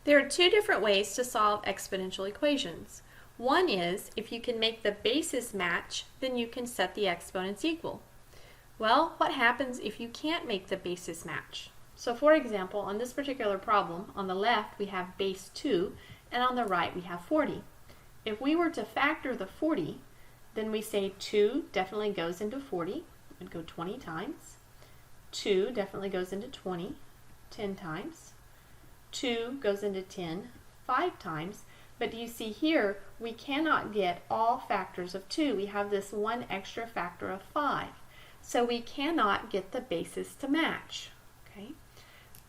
There are two different ways to solve exponential equations. One is, if you can make the bases match, then you can set the exponents equal. Well, what happens if you can't make the bases match? So for example, on this particular problem, on the left we have base 2, and on the right we have 40. If we were to factor the 40, then we say 2 definitely goes into 40. It would go 20 times. 2 definitely goes into 20, 10 times. 2 goes into 10, 5 times. But do you see here, we cannot get all factors of 2. We have this one extra factor of 5. So we cannot get the bases to match. Okay?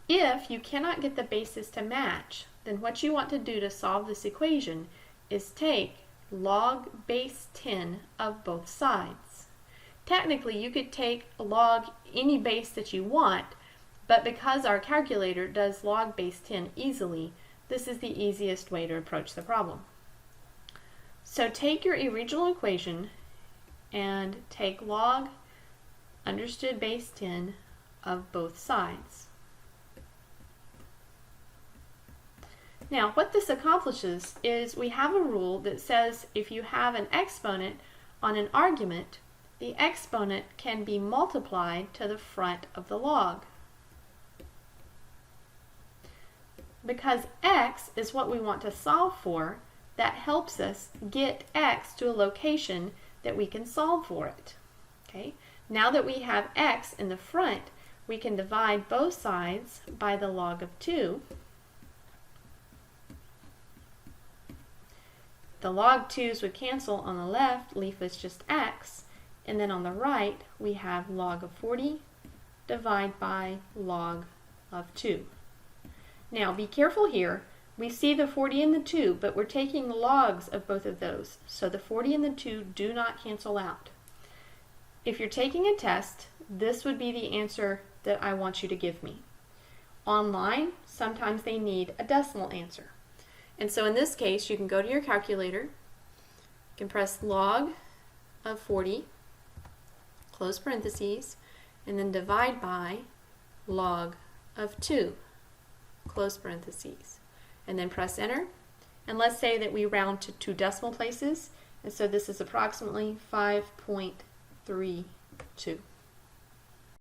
If you cannot get the bases to match, then what you want to do to solve this equation is take log base 10 of both sides. Technically, you could take log any base that you want, but because our calculator does log base 10 easily, this is the easiest way to approach the problem. So take your original equation and take log understood base 10 of both sides. Now, what this accomplishes is we have a rule that says if you have an exponent on an argument, the exponent can be multiplied to the front of the log. Because x is what we want to solve for, that helps us get x to a location that we can solve for it. Okay? Now that we have x in the front, we can divide both sides by the log of 2. The log 2's would cancel on the left, leave us just x, and then on the right we have log of 40 divided by log of 2. Now be careful here, we see the 40 and the 2, but we're taking logs of both of those, so the 40 and the 2 do not cancel out. If you're taking a test, this would be the answer that I want you to give me. Online, sometimes they need a decimal answer. And so in this case, you can go to your calculator, you can press log of 40, close parentheses, and then divide by log of 2, close parentheses, and then press enter. And let's say that we round to 2 decimal places, and so this is approximately 5.32.